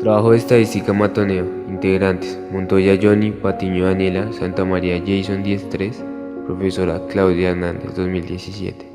Trabajo de estadística matoneo. Integrantes: Montoya Johnny, Patiño Daniela, Santamaría Jason 103, profesora Claudia Hernández 2017.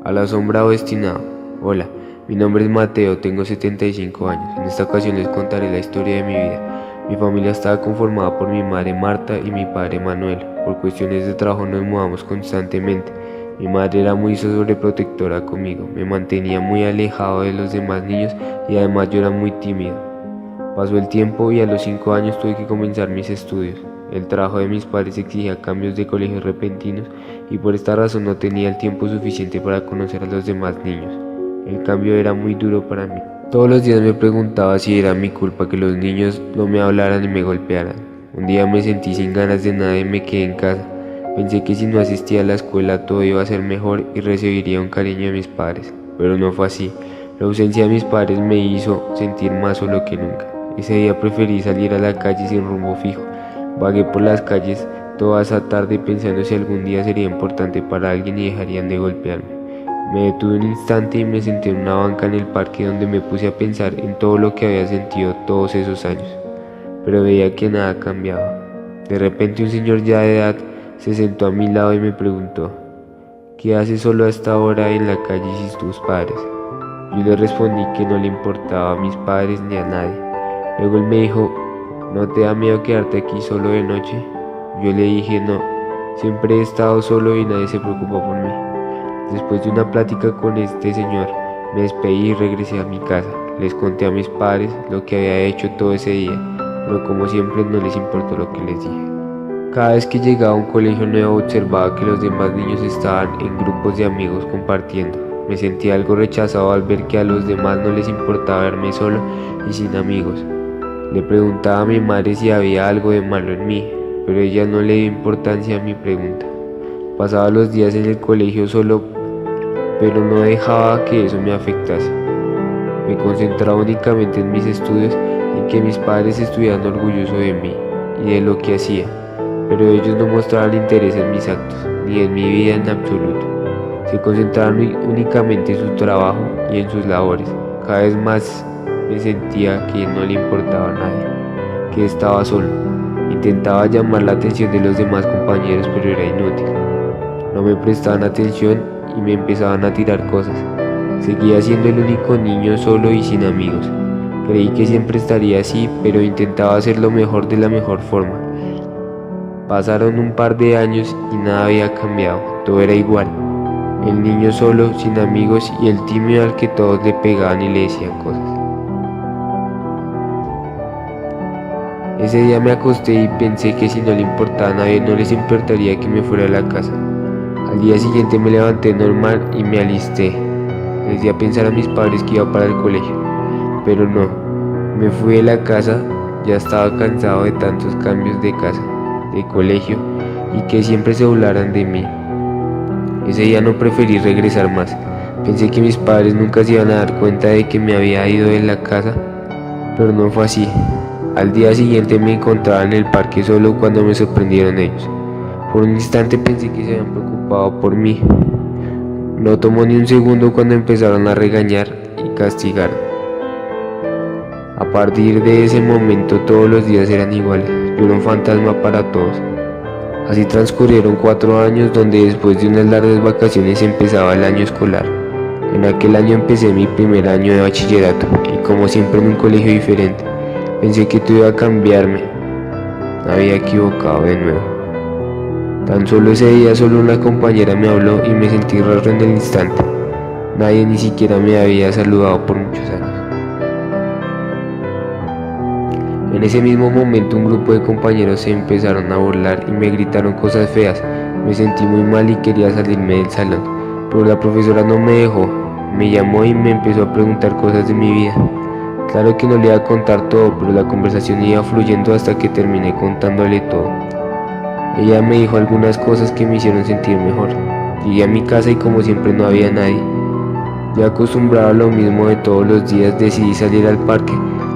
Al asombrado destinado. Hola, mi nombre es Mateo, tengo 75 años. En esta ocasión les contaré la historia de mi vida. Mi familia estaba conformada por mi madre Marta y mi padre Manuel. Por cuestiones de trabajo nos mudamos constantemente. Mi madre era muy sobreprotectora conmigo, me mantenía muy alejado de los demás niños y además yo era muy tímido. Pasó el tiempo y a los 5 años tuve que comenzar mis estudios. El trabajo de mis padres exigía cambios de colegios repentinos y por esta razón no tenía el tiempo suficiente para conocer a los demás niños. El cambio era muy duro para mí. Todos los días me preguntaba si era mi culpa que los niños no me hablaran y me golpearan. Un día me sentí sin ganas de nada y me quedé en casa. Pensé que si no asistía a la escuela todo iba a ser mejor y recibiría un cariño de mis padres, pero no fue así. La ausencia de mis padres me hizo sentir más solo que nunca. Ese día preferí salir a la calle sin rumbo fijo. Vagué por las calles toda esa tarde pensando si algún día sería importante para alguien y dejarían de golpearme. Me detuve un instante y me senté en una banca en el parque donde me puse a pensar en todo lo que había sentido todos esos años, pero veía que nada cambiaba. De repente un señor ya de edad se sentó a mi lado y me preguntó: ¿qué haces solo a esta hora en la calle sin tus padres? Yo le respondí que no le importaba a mis padres ni a nadie. Luego él me dijo: ¿no te da miedo quedarte aquí solo de noche? Yo le dije: no, siempre he estado solo y nadie se preocupa por mí. Después de una plática con este señor, me despedí y regresé a mi casa. Les conté a mis padres lo que había hecho todo ese día, pero como siempre no les importó lo que les dije. Cada vez que llegaba a un colegio nuevo observaba que los demás niños estaban en grupos de amigos compartiendo. Me sentía algo rechazado al ver que a los demás no les importaba verme solo y sin amigos. Le preguntaba a mi madre si había algo de malo en mí, pero ella no le dio importancia a mi pregunta. Pasaba los días en el colegio solo, pero no dejaba que eso me afectase. Me concentraba únicamente en mis estudios y en que mis padres estuvieran orgullosos de mí y de lo que hacía. Pero ellos no mostraban interés en mis actos, ni en mi vida en absoluto. Se concentraban únicamente en su trabajo y en sus labores. Cada vez más me sentía que no le importaba a nadie, que estaba solo. Intentaba llamar la atención de los demás compañeros, pero era inútil. No me prestaban atención y me empezaban a tirar cosas. Seguía siendo el único niño solo y sin amigos. Creí que siempre estaría así, pero intentaba hacerlo mejor de la mejor forma. Pasaron un par de años y nada había cambiado, todo era igual. El niño solo, sin amigos y el tímido al que todos le pegaban y le decían cosas. Ese día me acosté y pensé que si no le importaba a nadie no les importaría que me fuera a la casa. Al día siguiente me levanté normal y me alisté. Les di a pensar a mis padres que iba para el colegio, pero no, me fui de la casa, ya estaba cansado de tantos cambios de casa, de colegio y que siempre se burlaran de mí. Ese día no preferí regresar más. Pensé que mis padres nunca se iban a dar cuenta de que me había ido de la casa, pero no fue así. Al día siguiente me encontraba en el parque solo cuando me sorprendieron ellos. Por un instante pensé que se habían preocupado por mí. No tomó ni un segundo cuando empezaron a regañar y castigar. A partir de ese momento todos los días eran iguales. Yo era un fantasma para todos. Así transcurrieron 4 años donde después de unas largas vacaciones empezaba el año escolar. En aquel año empecé mi primer año de bachillerato y como siempre en un colegio diferente. Pensé que todo iba a cambiarme. Me había equivocado de nuevo. Tan solo ese día solo una compañera me habló y me sentí raro en el instante. Nadie ni siquiera me había saludado por muchos años. En ese mismo momento un grupo de compañeros se empezaron a burlar y me gritaron cosas feas. Me sentí muy mal y quería salirme del salón, pero la profesora no me dejó. Me llamó y me empezó a preguntar cosas de mi vida. Claro que no le iba a contar todo, pero la conversación iba fluyendo hasta que terminé contándole todo. Ella me dijo algunas cosas que me hicieron sentir mejor. Llegué a mi casa y como siempre no había nadie. Ya acostumbrado a lo mismo de todos los días, decidí salir al parque,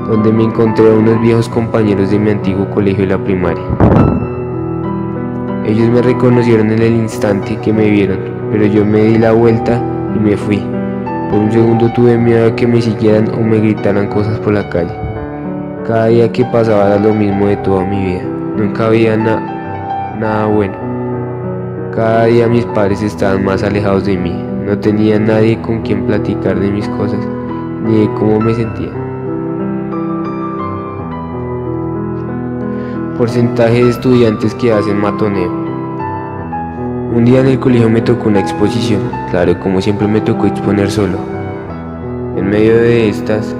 donde me encontré a unos viejos compañeros de mi antiguo colegio de la primaria. Ellos me reconocieron en el instante que me vieron. pero yo me di la vuelta y me fui. Por un segundo tuve miedo a que me siguieran o me gritaran cosas por la calle. Cada día que pasaba era lo mismo de toda mi vida. Nunca había nada bueno. Cada día mis padres estaban más alejados de mí. No tenía nadie con quien platicar de mis cosas, ni de cómo me sentía. Porcentaje de estudiantes que hacen matoneo. Un día en el colegio me tocó una exposición. Claro, como siempre me tocó exponer solo. En medio de estas,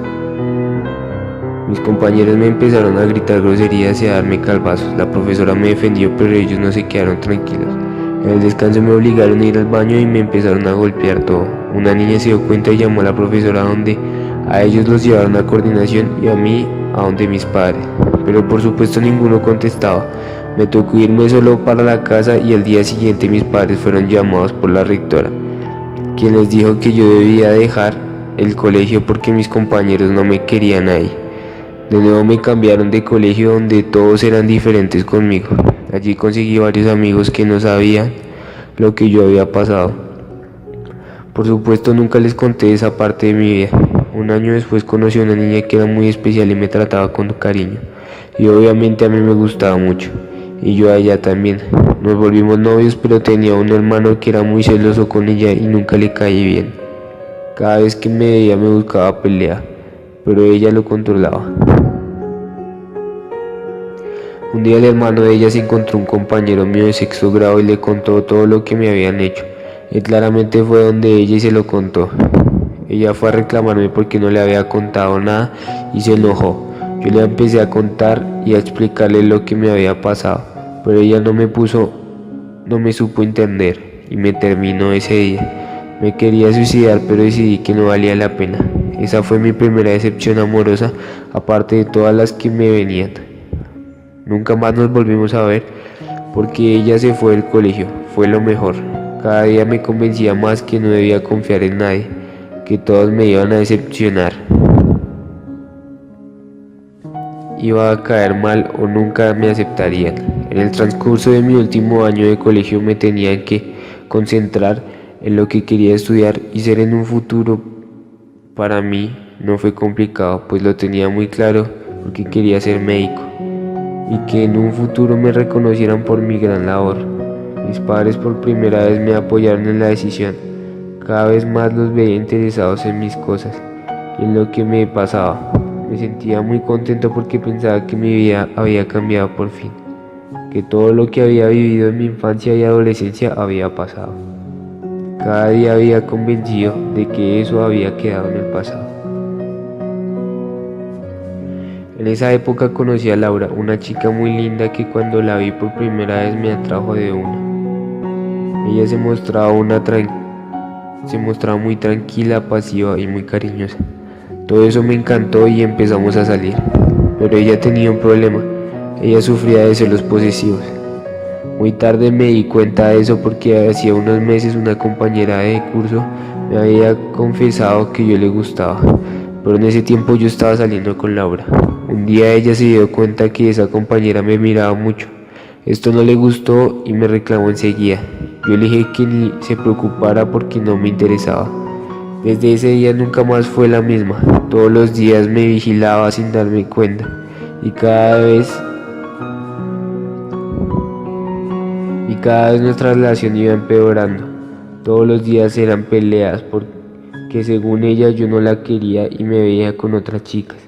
mis compañeros me empezaron a gritar groserías y a darme calvazos. La profesora me defendió, pero ellos no se quedaron tranquilos. En el descanso me obligaron a ir al baño y me empezaron a golpear todo. Una niña se dio cuenta y llamó a la profesora, donde a ellos los llevaron a coordinación y a mí a donde mis padres. Pero por supuesto ninguno contestaba. Me tocó irme solo para la casa y al día siguiente mis padres fueron llamados por la rectora, quien les dijo que yo debía dejar el colegio porque mis compañeros no me querían ahí. De nuevo me cambiaron de colegio donde todos eran diferentes conmigo. Allí conseguí varios amigos que no sabían lo que yo había pasado. Por supuesto nunca les conté esa parte de mi vida. Un año después conocí a una niña que era muy especial y me trataba con cariño. Y obviamente a mí me gustaba mucho. Y yo a ella también. Nos volvimos novios, pero tenía un hermano que era muy celoso con ella y nunca le caí bien. Cada vez que me veía me buscaba pelea, pero ella lo controlaba. Un día el hermano de ella se encontró un compañero mío de sexto grado y le contó todo lo que me habían hecho. Él claramente fue donde ella y se lo contó. Ella fue a reclamarme porque no le había contado nada y se enojó. Yo le empecé a contar y a explicarle lo que me había pasado, pero ella no me supo entender y me terminó ese día. Me quería suicidar, pero decidí que no valía la pena. Esa fue mi primera decepción amorosa, aparte de todas las que me venían. Nunca más nos volvimos a ver porque ella se fue del colegio. Fue lo mejor. Cada día me convencía más que no debía confiar en nadie, que todos me iban a decepcionar. Iba a caer mal o nunca me aceptarían. En el transcurso de mi último año de colegio me tenían que concentrar en lo que quería estudiar y ser en un futuro. Para mí no fue complicado, pues lo tenía muy claro porque quería ser médico y que en un futuro me reconocieran por mi gran labor. Mis padres por primera vez me apoyaron en la decisión. Cada vez más los veía interesados en mis cosas y en lo que me pasaba. Me sentía muy contento porque pensaba que mi vida había cambiado por fin, que todo lo que había vivido en mi infancia y adolescencia había pasado. Cada día había convencido de que eso había quedado en el pasado. En esa época conocí a Laura, una chica muy linda que cuando la vi por primera vez me atrajo de una. Ella se mostraba muy tranquila, pasiva y muy cariñosa. Todo eso me encantó y empezamos a salir, pero ella tenía un problema. Ella sufría de celos posesivos. Muy tarde me di cuenta de eso porque hacía unos meses una compañera de curso me había confesado que yo le gustaba, pero en ese tiempo yo estaba saliendo con Laura. Un día ella se dio cuenta que esa compañera me miraba mucho. Esto no le gustó y me reclamó enseguida. Yo le dije que ni se preocupara porque no me interesaba. Desde ese día nunca más fue la misma. Todos los días me vigilaba sin darme cuenta y cada vez nuestra relación iba empeorando. Todos los días eran peleas porque según ella yo no la quería y me veía con otras chicas.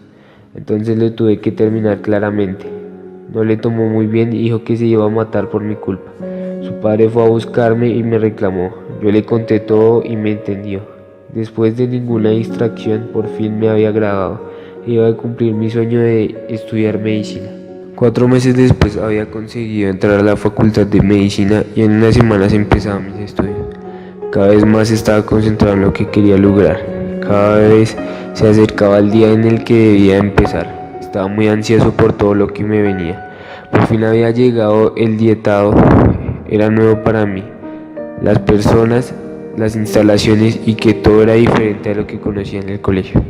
Entonces le tuve que terminar claramente. No le tomó muy bien y dijo que se iba a matar por mi culpa. Su padre fue a buscarme y me reclamó. Yo le conté todo y me entendió. Después de ninguna distracción, por fin me había graduado. Iba a cumplir mi sueño de estudiar medicina. 4 meses después había conseguido entrar a la facultad de medicina y en unas semanas empezaba mis estudios. Cada vez más estaba concentrado en lo que quería lograr. Cada vez se acercaba el día en el que debía empezar. Estaba muy ansioso por todo lo que me venía. Por fin había llegado el dietado. Era nuevo para mí. Las personas, las instalaciones y que todo era diferente a lo que conocía en el colegio.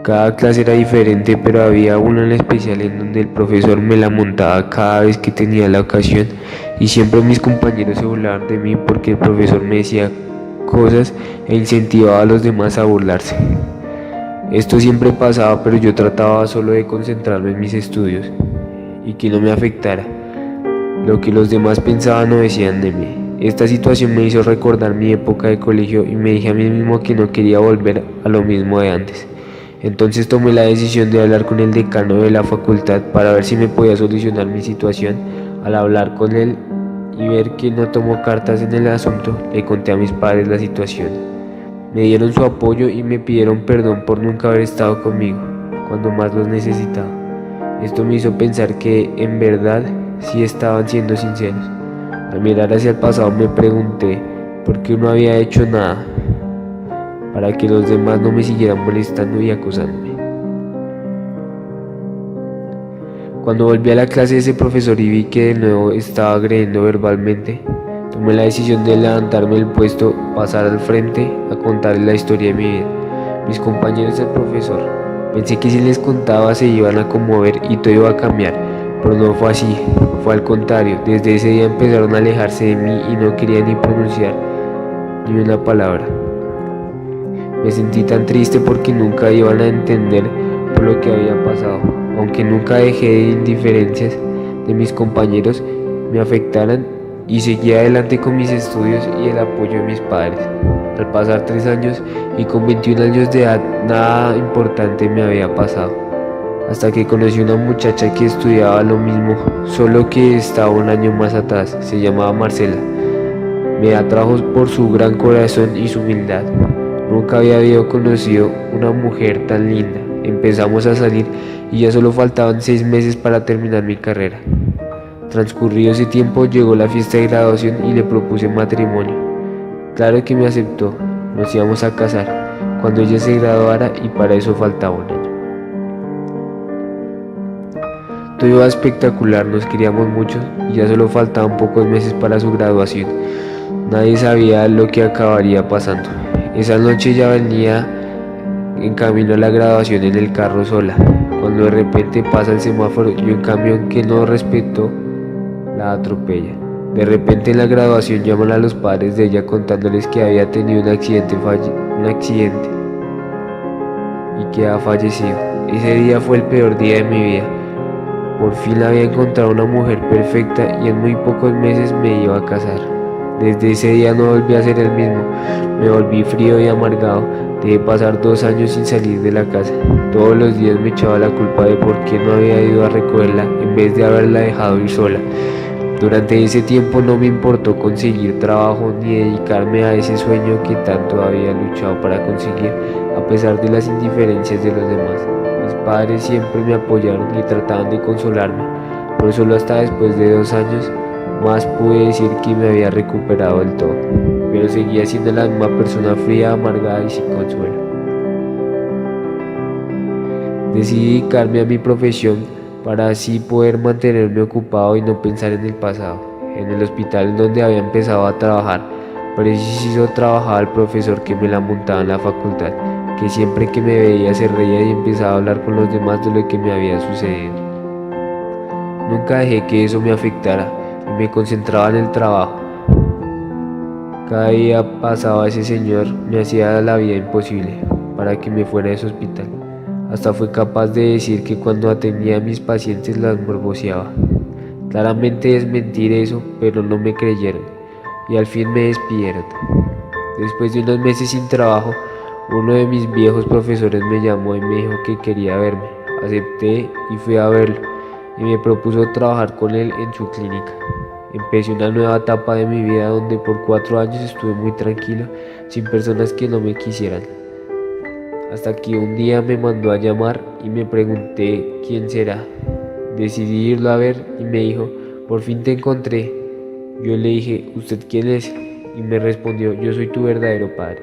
Cada clase era diferente, pero había una en especial en donde el profesor me la montaba cada vez que tenía la ocasión y siempre mis compañeros se burlaban de mí porque el profesor me decía cosas e incentivaba a los demás a burlarse. Esto siempre pasaba, pero yo trataba solo de concentrarme en mis estudios y que no me afectara lo que los demás pensaban o decían de mí. Esta situación me hizo recordar mi época de colegio y me dije a mí mismo que no quería volver a lo mismo de antes. Entonces tomé la decisión de hablar con el decano de la facultad para ver si me podía solucionar mi situación. Al hablar con él y ver que no tomó cartas en el asunto, le conté a mis padres la situación. Me dieron su apoyo y me pidieron perdón por nunca haber estado conmigo cuando más los necesitaba. Esto me hizo pensar que en verdad sí estaban siendo sinceros. Al mirar hacia el pasado me pregunté por qué no había hecho nada para que los demás no me siguieran molestando y acusándome. Cuando volví a la clase de ese profesor y vi que de nuevo estaba agrediendo verbalmente, tomé la decisión de levantarme del puesto, pasar al frente a contarle la historia de mi vida. Mis compañeros del profesor, pensé que si les contaba se iban a conmover y todo iba a cambiar, pero no fue así, fue al contrario. Desde ese día empezaron a alejarse de mí y no querían ni pronunciar ni una palabra. Me sentí tan triste porque nunca iban a entender por lo que había pasado, aunque nunca dejé de indiferencias de mis compañeros me afectaran y seguí adelante con mis estudios y el apoyo de mis padres. Al pasar 3 años y con 21 años de edad, nada importante me había pasado, hasta que conocí una muchacha que estudiaba lo mismo, solo que estaba un año más atrás. Se llamaba Marcela. Me atrajo por su gran corazón y su humildad. Nunca había conocido una mujer tan linda. Empezamos a salir y ya solo faltaban 6 meses para terminar mi carrera. Transcurrido ese tiempo llegó la fiesta de graduación y le propuse matrimonio. Claro que me aceptó, nos íbamos a casar cuando ella se graduara y para eso faltaba un año. Todo iba espectacular, nos queríamos mucho y ya solo faltaban pocos meses para su graduación. Nadie sabía lo que acabaría pasando. Esa noche ella venía en camino a la graduación en el carro sola, cuando de repente pasa el semáforo y un camión que no respetó la atropella. De repente en la graduación llaman a los padres de ella contándoles que había tenido un accidente y que ha fallecido. Ese día fue el peor día de mi vida. Por fin había encontrado una mujer perfecta y en muy pocos meses me iba a casar. Desde ese día no volví a ser el mismo, me volví frío y amargado. Dejé pasar 2 años sin salir de la casa. Todos los días me echaba la culpa de por qué no había ido a recogerla en vez de haberla dejado ir sola. Durante ese tiempo no me importó conseguir trabajo ni dedicarme a ese sueño que tanto había luchado para conseguir, a pesar de las indiferencias de los demás. Mis padres siempre me apoyaron y trataban de consolarme, pero solo hasta después de 2 años más pude decir que me había recuperado del todo, pero seguía siendo la misma persona fría, amargada y sin consuelo. Decidí dedicarme a mi profesión para así poder mantenerme ocupado y no pensar en el pasado. En el hospital en donde había empezado a trabajar, preciso trabajaba el profesor que me la montaba en la facultad, que siempre que me veía se reía y empezaba a hablar con los demás de lo que me había sucedido. Nunca dejé que eso me afectara y me concentraba en el trabajo. Cada día pasaba ese señor me hacía la vida imposible para que me fuera de ese hospital. Hasta fue capaz de decir que cuando atendía a mis pacientes las morboseaba. Claramente es mentir eso, pero no me creyeron y al fin me despidieron. Después de unos meses sin trabajo, uno de mis viejos profesores me llamó y me dijo que quería verme. Acepté y fui a verlo y me propuso trabajar con él en su clínica. Empecé una nueva etapa de mi vida donde por 4 años estuve muy tranquilo, sin personas que no me quisieran. Hasta que un día me mandó a llamar y me pregunté quién será. Decidí irlo a ver y me dijo, por fin te encontré. Yo le dije, ¿usted quién es? Y me respondió, yo soy tu verdadero padre.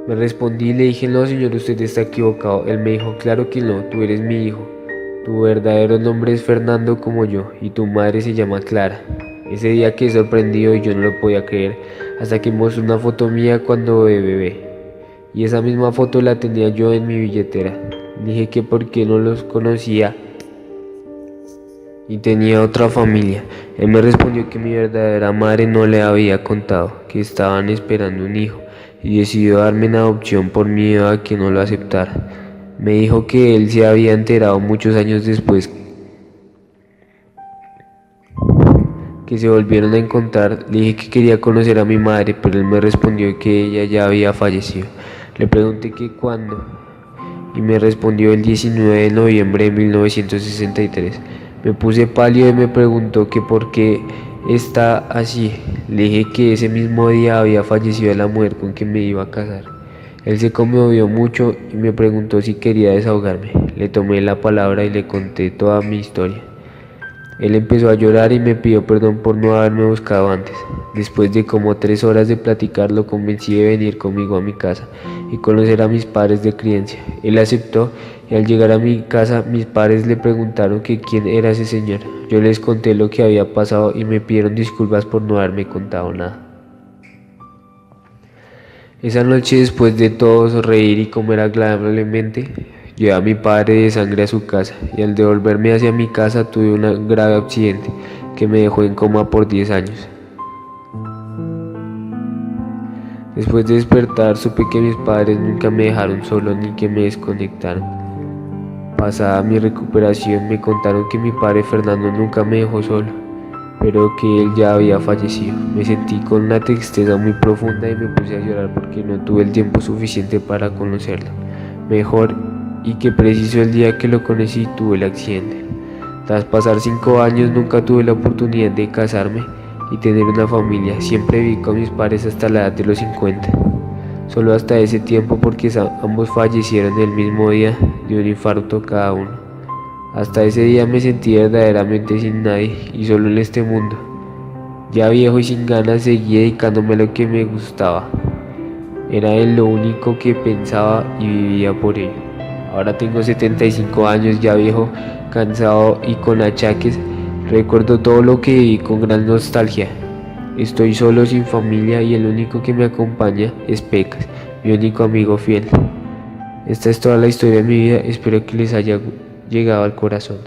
Me respondí y le dije, no señor, usted está equivocado. Él me dijo, claro que no, tú eres mi hijo. Tu verdadero nombre es Fernando como yo y tu madre se llama Clara. Ese día quedé sorprendido y yo no lo podía creer hasta que mostró una foto mía cuando de bebé. y esa misma foto la tenía yo en mi billetera. Dije que porque no los conocía y tenía otra familia. Él me respondió que mi verdadera madre no le había contado que estaban esperando un hijo y decidió darme en adopción por miedo a que no lo aceptara. Me dijo que él se había enterado muchos años después que se volvieron a encontrar. Le dije que quería conocer a mi madre, pero él me respondió que ella ya había fallecido. Le pregunté que cuándo y me respondió el 19 de noviembre de 1963. Me puse pálido y me preguntó que por qué está así. Le dije que ese mismo día había fallecido la mujer con quien me iba a casar. Él se conmovió mucho y me preguntó si quería desahogarme. Le tomé la palabra y le conté toda mi historia. Él empezó a llorar y me pidió perdón por no haberme buscado antes. Después de como 3 horas de platicar, lo convencí de venir conmigo a mi casa y conocer a mis padres de crianza. Él aceptó y al llegar a mi casa mis padres le preguntaron que quién era ese señor. Yo les conté lo que había pasado y me pidieron disculpas por no haberme contado nada. Esa noche, después de todos reír y comer agradablemente, llevé a mi padre de sangre a su casa y al devolverme hacia mi casa tuve un grave accidente que me dejó en coma por 10 años. Después de despertar supe que mis padres nunca me dejaron solo ni que me desconectaron. Pasada mi recuperación me contaron que mi padre Fernando nunca me dejó solo, pero que él ya había fallecido. Me sentí con una tristeza muy profunda y me puse a llorar porque no tuve el tiempo suficiente para conocerlo mejor y que preciso el día que lo conocí tuve el accidente. Tras pasar 5 años nunca tuve la oportunidad de casarme y tener una familia. Siempre viví con mis padres hasta la edad de los 50. Solo hasta ese tiempo porque ambos fallecieron el mismo día de un infarto cada uno. Hasta ese día me sentí verdaderamente sin nadie y solo en este mundo. Ya viejo y sin ganas seguí dedicándome a lo que me gustaba. Era en lo único que pensaba y vivía por ello. Ahora tengo 75 años, ya viejo, cansado y con achaques. Recuerdo todo lo que viví con gran nostalgia. Estoy solo, sin familia y el único que me acompaña es Pecas, mi único amigo fiel. Esta es toda la historia de mi vida, espero que les haya llegado al corazón.